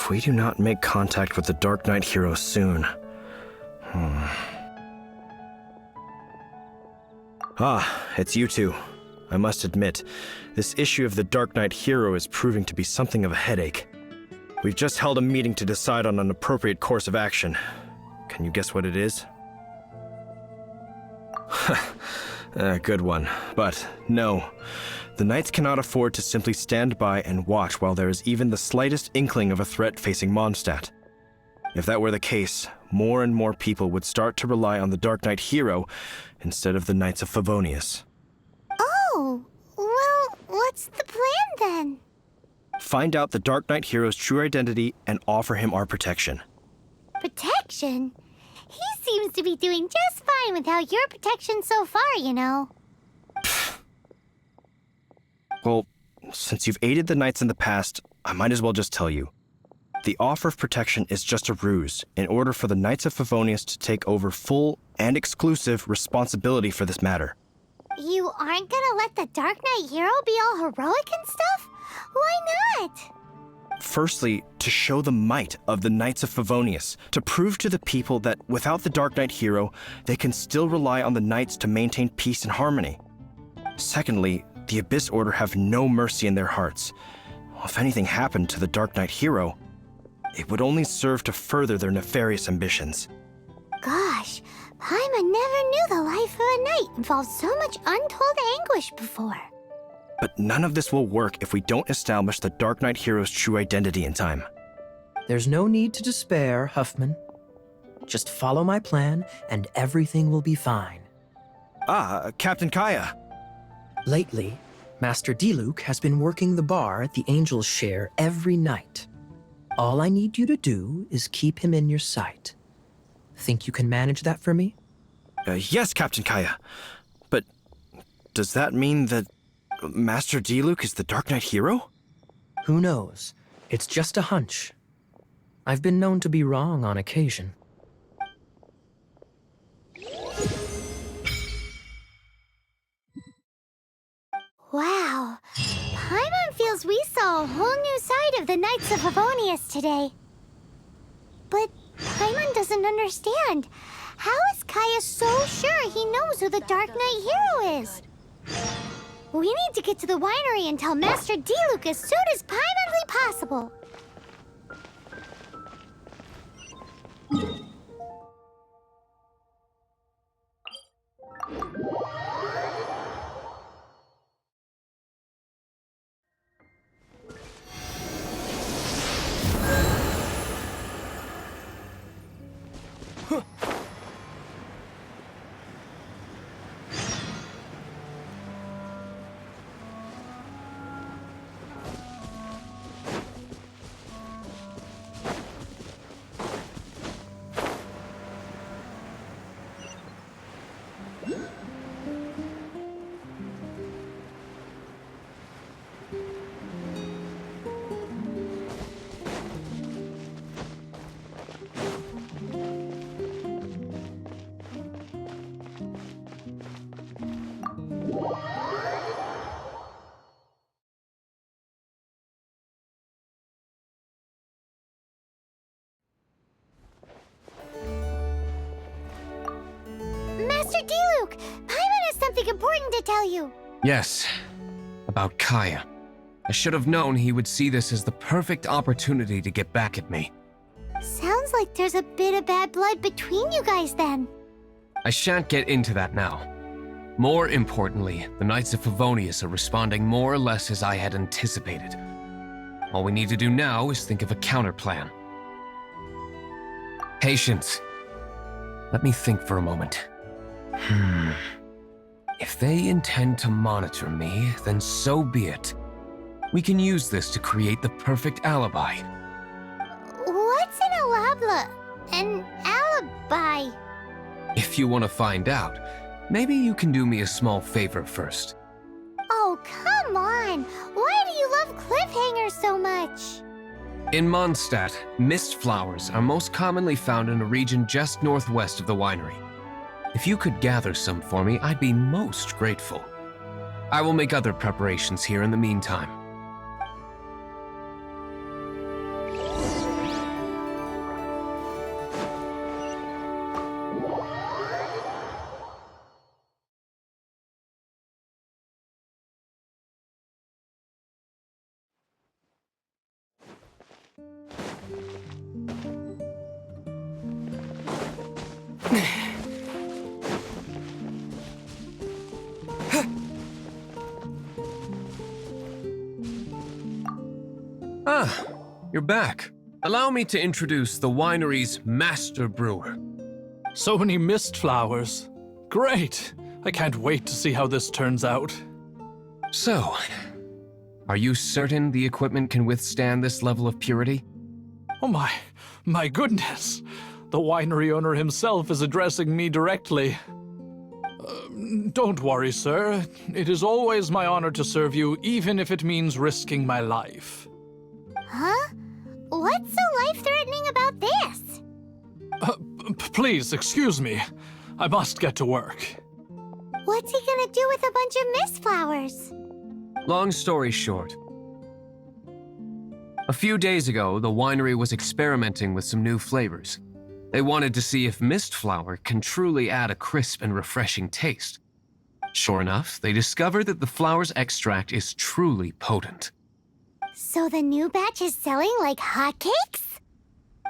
If we do not make contact with the Darknight hero soon... Ah, it's you two. I must admit, this issue of the Darknight hero is proving to be something of a headache. We've just held a meeting to decide on an appropriate course of action. Can you guess what it is? Good one. But no, the Knights cannot afford to simply stand by and watch while there is even the slightest inkling of a threat facing Mondstadt. If that were the case, more and more people would start to rely on the Darknight hero instead of the Knights of Favonius. Oh, well, what's the plan then? Find out the Darknight hero's true identity and offer him our protection. Protection? He seems to be doing just fine without your protection so far, you know. Well, since you've aided the Knights in the past, I might as well just tell you. The offer of protection is just a ruse in order for the Knights of Favonius to take over full and exclusive responsibility for this matter. You aren't gonna let the Darknight hero be all heroic and stuff? Why not? Firstly, to show the might of the Knights of Favonius, to prove to the people that without the Darknight hero, they can still rely on the Knights to maintain peace and harmony. Secondly, the Abyss Order have no mercy in their hearts. If anything happened to the Darknight hero, it would only serve to further their nefarious ambitions. Gosh, Paimon never knew the life of a knight involved so much untold anguish before. But none of this will work if we don't establish the Darknight hero's true identity in time. There's no need to despair, Huffman. Just follow my plan, and everything will be fine. Ah, Captain Kaya. Lately, Master Diluc has been working the bar at the Angel's Share every night. All I need you to do is keep him in your sight. Think you can manage that for me? Yes, Captain Kaya. But does that mean that Master Diluc is the Darknight hero? Who knows? It's just a hunch. I've been known to be wrong on occasion. Wow, Paimon feels we saw a whole new side of the Knights of Favonius today. But Paimon doesn't understand. How is Kaya so sure he knows who the Darknight hero is? We need to get to the winery and tell Master Diluc as soon as primarily possible. Master Diluc, Paimon has something important to tell you. Yes, about Kaya. I should have known he would see this as the perfect opportunity to get back at me. Sounds like there's a bit of bad blood between you guys then. I shan't get into that now. More importantly, the Knights of Favonius are responding more or less as I had anticipated. All we need to do now is think of a counterplan. Patience. Let me think for a moment. If they intend to monitor me, then so be it. We can use this to create the perfect alibi. What's an alabla? An alibi? If you want to find out, maybe you can do me a small favor first. Oh, come on! Why do you love cliffhangers so much? In Mondstadt, mist flowers are most commonly found in a region just northwest of the winery. If you could gather some for me, I'd be most grateful. I will make other preparations here in the meantime. you're back. Allow me to introduce the winery's master brewer. So many mist flowers. Great! I can't wait to see how this turns out. So, are you certain the equipment can withstand this level of purity? Oh my goodness! The winery owner himself is addressing me directly. Don't worry, sir. It is always my honor to serve you, even if it means risking my life. Huh? What's so life-threatening about this? Please, excuse me. I must get to work. What's he gonna do with a bunch of mist flowers? Long story short, a few days ago, the winery was experimenting with some new flavors. They wanted to see if mist flower can truly add a crisp and refreshing taste. Sure enough, they discovered that the flower's extract is truly potent. So the new batch is selling like hotcakes?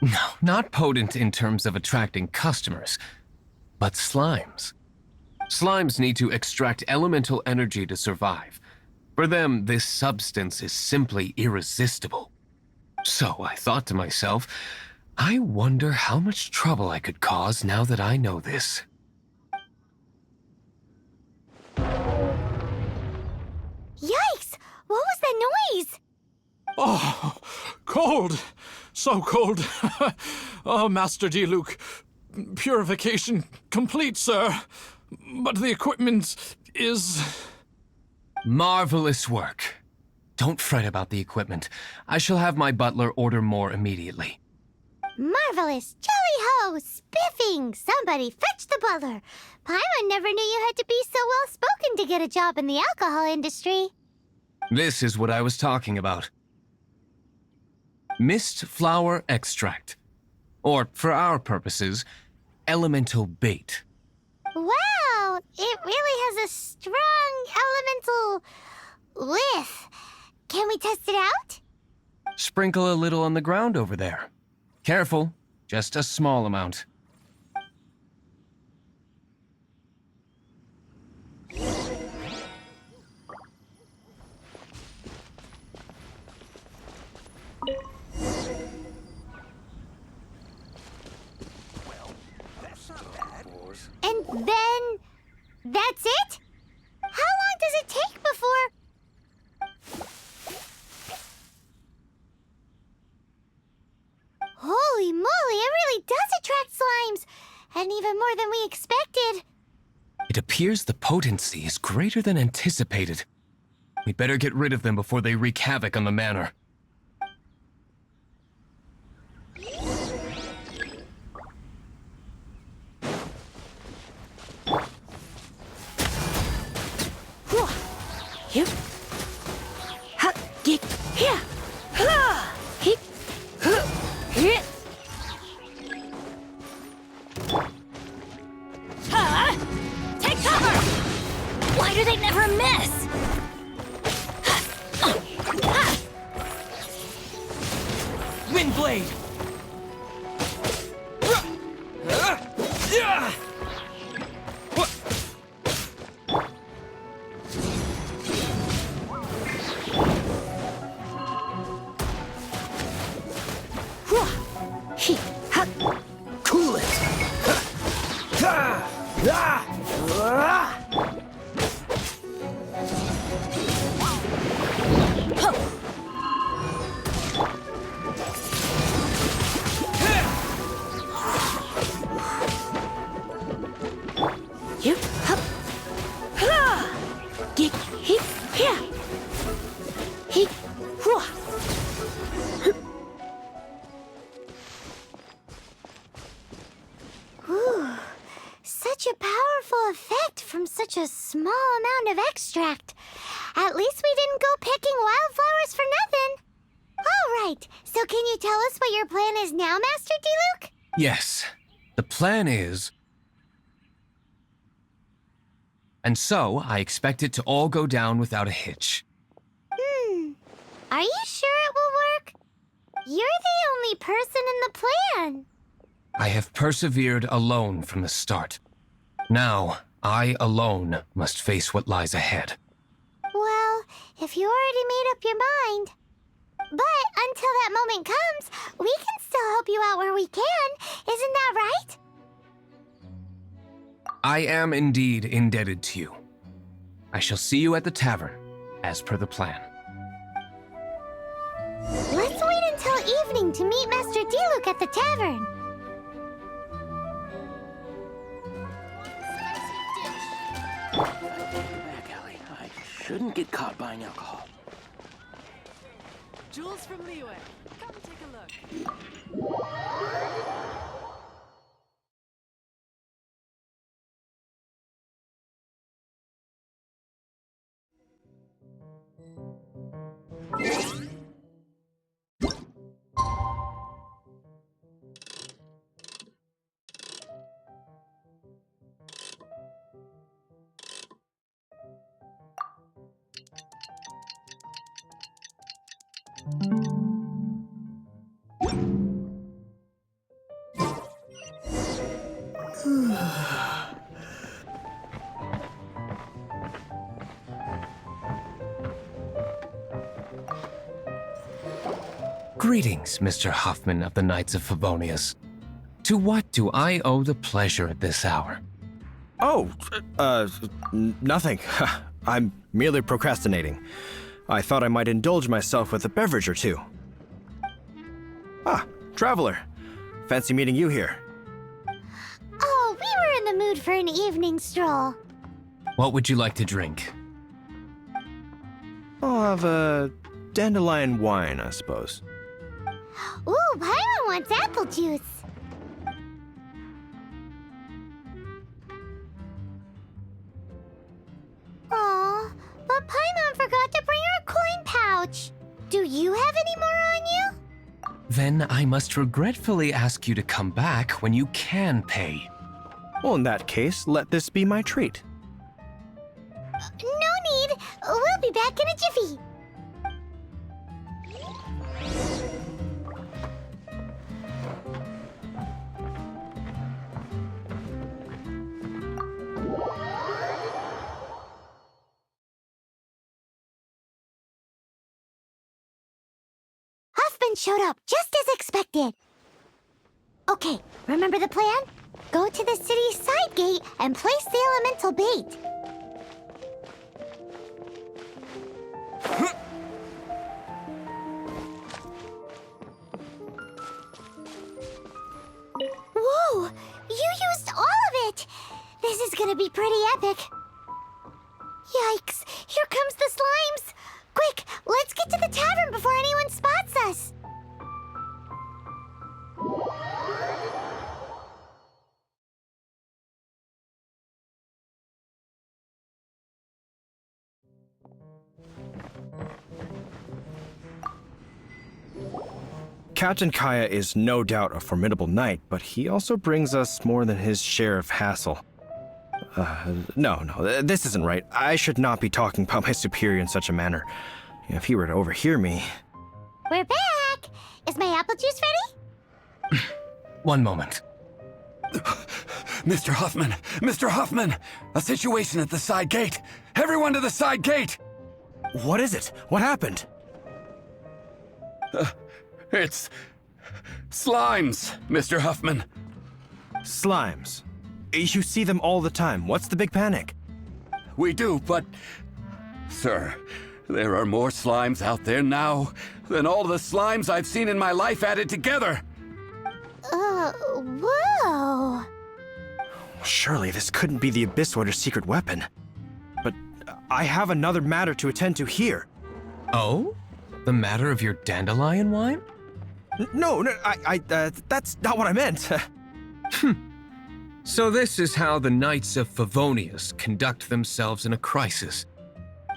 No, not potent in terms of attracting customers, but slimes. Slimes need to extract elemental energy to survive. For them, this substance is simply irresistible. So I thought to myself, I wonder how much trouble I could cause now that I know this. Yikes! What was that noise? Oh, cold! So cold! Oh, Master D-Luke, purification complete, sir. But the equipment is... Marvelous work. Don't fret about the equipment. I shall have my butler order more immediately. Marvelous! Jolly-ho! Spiffing! Somebody fetch the butler! Paimon never knew you had to be so well-spoken to get a job in the alcohol industry. This is what I was talking about. Mist flower extract. Or, for our purposes, elemental bait. Wow! It really has a strong elemental whiff. Can we test it out? Sprinkle a little on the ground over there. Careful, just a small amount. And then... that's it? How long does it take before... Holy moly, it really does attract slimes! And even more than we expected. It appears the potency is greater than anticipated. We better get rid of them before they wreak havoc on the manor. Yep. Ha, get here. Ha, hit. Hit. Ha! Take cover. Why do they never miss? Windblade! Cool it! Yep. Hup. Ha! Get hit. Here. Hit. Whoa. Ooh, such a powerful effect from such a small amount of extract. At least we didn't go picking wildflowers for nothing. All right, so can you tell us what your plan is now, Master D-Luke? Yes, the plan is... And so, I expect it to all go down without a hitch. Are you sure it will work? You're the only person in the plan. I have persevered alone from the start. Now, I alone must face what lies ahead. Well, if you already made up your mind... But until that moment comes, we can still help you out where we can. Isn't that right? I am indeed indebted to you. I shall see you at the tavern, as per the plan. Let's wait until evening to meet Master Diluc at the tavern. Back alley. I shouldn't get caught buying alcohol. Jules from Liyue. Come take a look. Greetings, Mr. Hoffman of the Knights of Favonius. To what do I owe the pleasure at this hour? Oh, nothing. I'm merely procrastinating. I thought I might indulge myself with a beverage or two. Ah, traveler. Fancy meeting you here. Oh, we were in the mood for an evening stroll. What would you like to drink? I'll have a dandelion wine, I suppose. Ooh, Paimon wants apple juice. Aw, but Paimon forgot to bring her coin pouch. Do you have any more on you? Then I must regretfully ask you to come back when you can pay. Well, in that case, let this be my treat. No need. We'll be back in a jiffy. Huffman showed up just as expected. Okay, remember the plan? Go to the city's side gate and place the elemental bait. Whoa! You used all of it! This is gonna be pretty epic. Yikes! Here comes the slimes! Quick, let's get to the tavern before anyone spots us! Captain Kaya is no doubt a formidable knight, but he also brings us more than his share of hassle. No, this isn't right. I should not be talking about my superior in such a manner. If he were to overhear me... We're back! Is my apple juice ready? One moment. Mr. Huffman! Mr. Huffman! A situation at the side gate! Everyone to the side gate! What is it? What happened? It's... slimes, Mr. Huffman. Slimes. You see them all the time. What's the big panic? We do, but... Sir, there are more slimes out there now than all the slimes I've seen in my life added together. Whoa! Surely this couldn't be the Abyss Order's secret weapon. But I have another matter to attend to here. Oh? The matter of your dandelion wine? No, that's not what I meant. So this is how the Knights of Favonius conduct themselves in a crisis.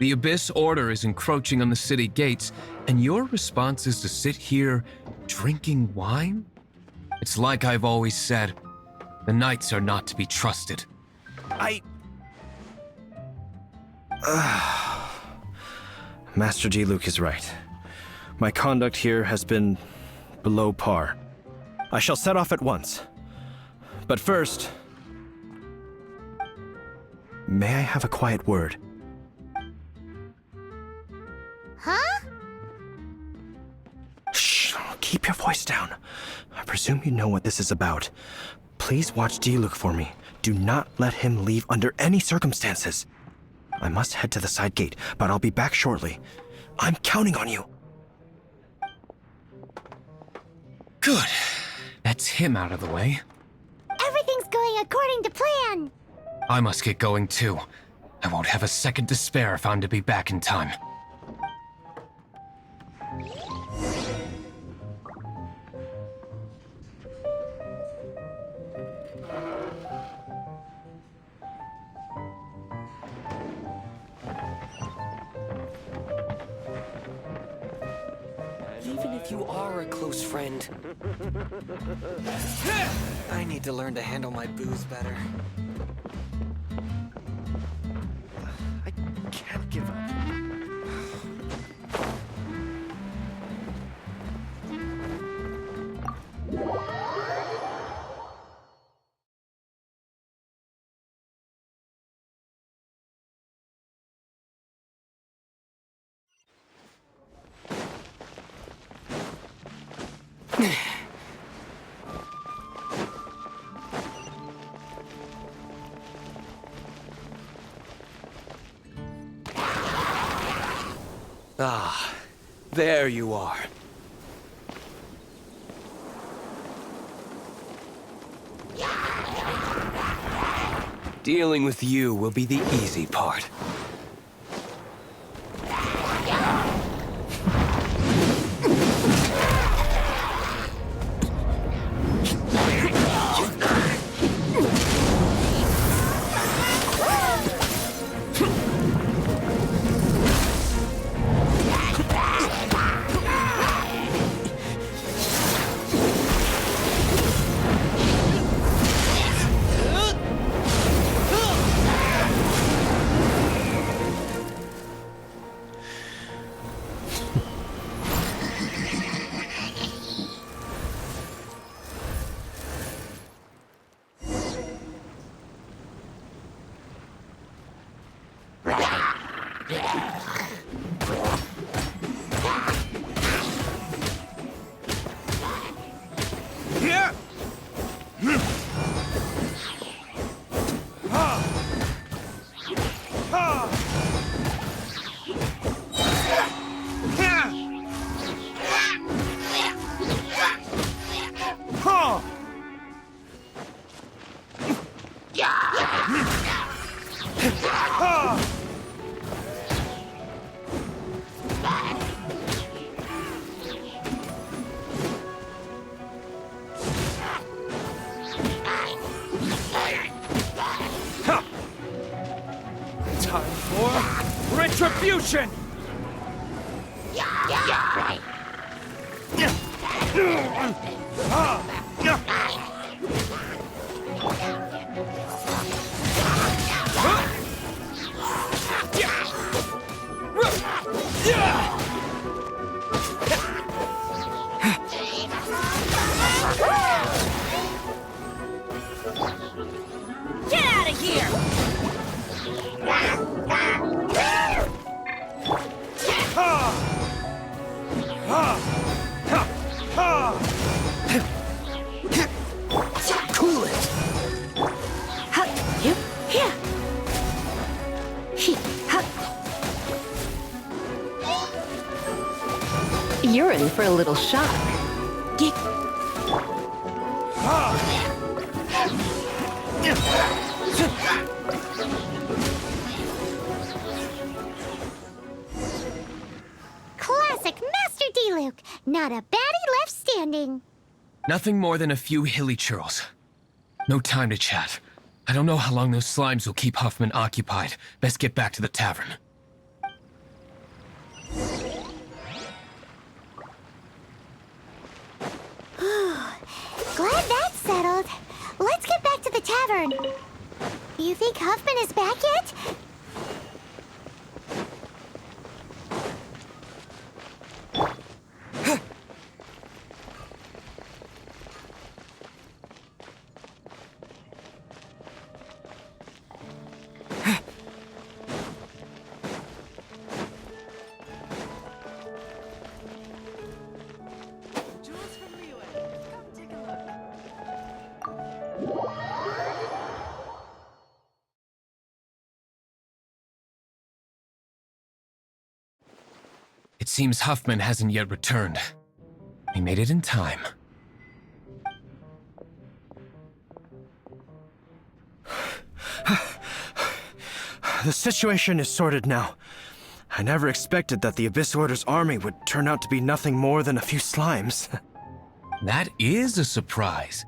The Abyss Order is encroaching on the city gates, and your response is to sit here drinking wine? It's like I've always said, the Knights are not to be trusted. Master Diluc is right. My conduct here has been below par. I shall set off at once. But first, may I have a quiet word? Huh? keep your voice down. I presume you know what this is about. Please watch Diluc for me. Do not let him leave under any circumstances. I must head to the side gate, but I'll be back shortly. I'm counting on you. Good. That's him out of the way. Everything's going according to plan. I must get going too. I won't have a second to spare if I'm to be back in time. Even if you are a close friend, I need to learn to handle my booze better. I can't give up. Ah, there you are. Dealing with you will be the easy part. Time for retribution! Get out of here! Cool it! You're in for a little shock. Classic Master Diluc. Not a baddie left standing. Nothing more than a few hilly churls. No time to chat. I don't know how long those slimes will keep Huffman occupied. Best get back to the tavern. Glad that's settled. Let's get back to the tavern. You think Huffman is back yet? It seems Huffman hasn't yet returned. He made it in time. The situation is sorted now. I never expected that the Abyss Order's army would turn out to be nothing more than a few slimes. That is a surprise.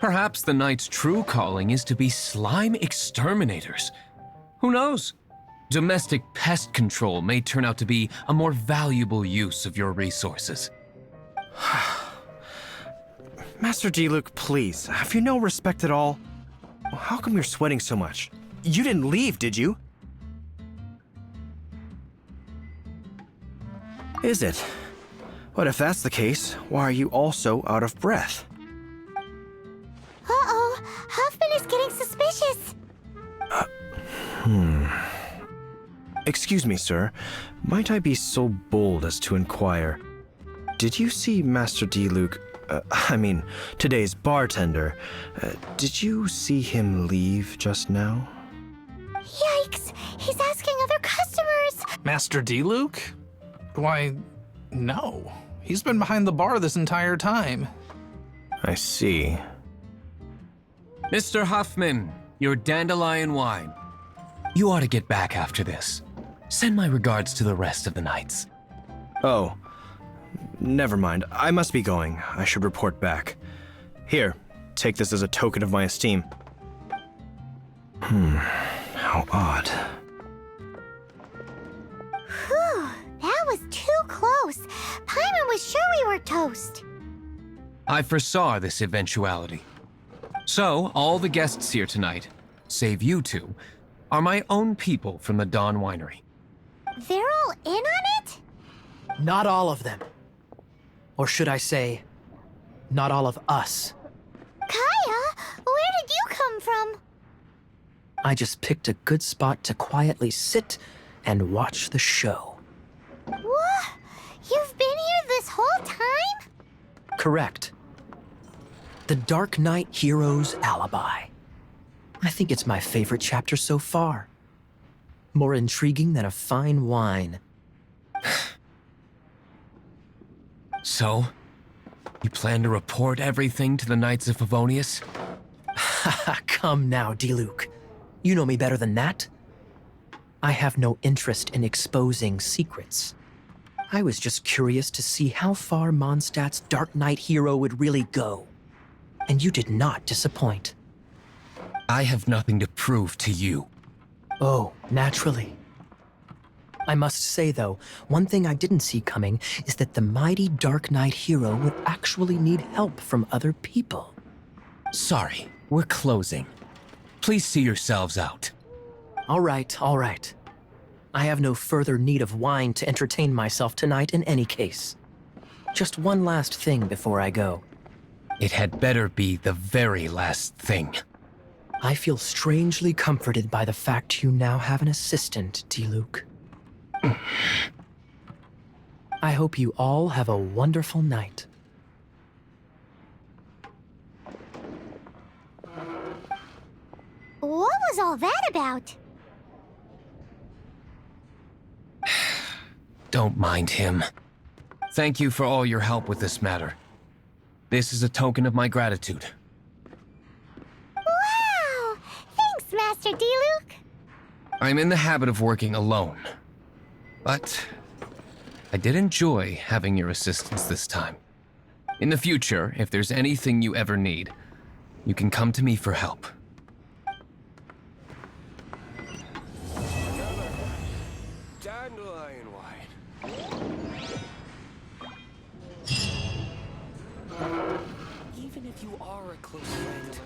Perhaps the Knight's true calling is to be slime exterminators. Who knows? Domestic pest control may turn out to be a more valuable use of your resources. Master Diluc, please, have you no respect at all? How come you're sweating so much? You didn't leave, did you? Is it? But if that's the case, why are you also out of breath? Uh-oh, Huffman is getting suspicious. Excuse me, sir. Might I be so bold as to inquire? Did you see Master Diluc, today's bartender? Did you see him leave just now? Yikes, he's asking other customers. Master Diluc? Why, no. He's been behind the bar this entire time. I see. Mr. Huffman, your dandelion wine. You ought to get back after this. Send my regards to the rest of the knights. Oh, never mind. I must be going. I should report back. Here, take this as a token of my esteem. How odd. Whew, that was too close. Paimon was sure we were toast. I foresaw this eventuality. So, all the guests here tonight, save you two, are my own people from the Dawn Winery. They're all in on it? Not all of them. Or should I say, not all of us. Kaya, where did you come from? I just picked a good spot to quietly sit and watch the show. What? You've been here this whole time? Correct. The Darknight hero's alibi. I think it's my favorite chapter so far. More intriguing than a fine wine. So, you plan to report everything to the Knights of Favonius? Come now, Diluc. You know me better than that. I have no interest in exposing secrets. I was just curious to see how far Mondstadt's Darknight hero would really go. And you did not disappoint. I have nothing to prove to you. Oh, naturally. I must say, though, one thing I didn't see coming is that the mighty Darknight hero would actually need help from other people. Sorry, we're closing. Please see yourselves out. All right, all right. I have no further need of wine to entertain myself tonight in any case. Just one last thing before I go. It had better be the very last thing. I feel strangely comforted by the fact you now have an assistant, Diluc. I hope you all have a wonderful night. What was all that about? Don't mind him. Thank you for all your help with this matter. This is a token of my gratitude. Wow! Thanks, Master Diluc. I'm in the habit of working alone. But I did enjoy having your assistance this time. In the future, if there's anything you ever need, you can come to me for help. Dandelion wine. Even if you are a close friend, learn to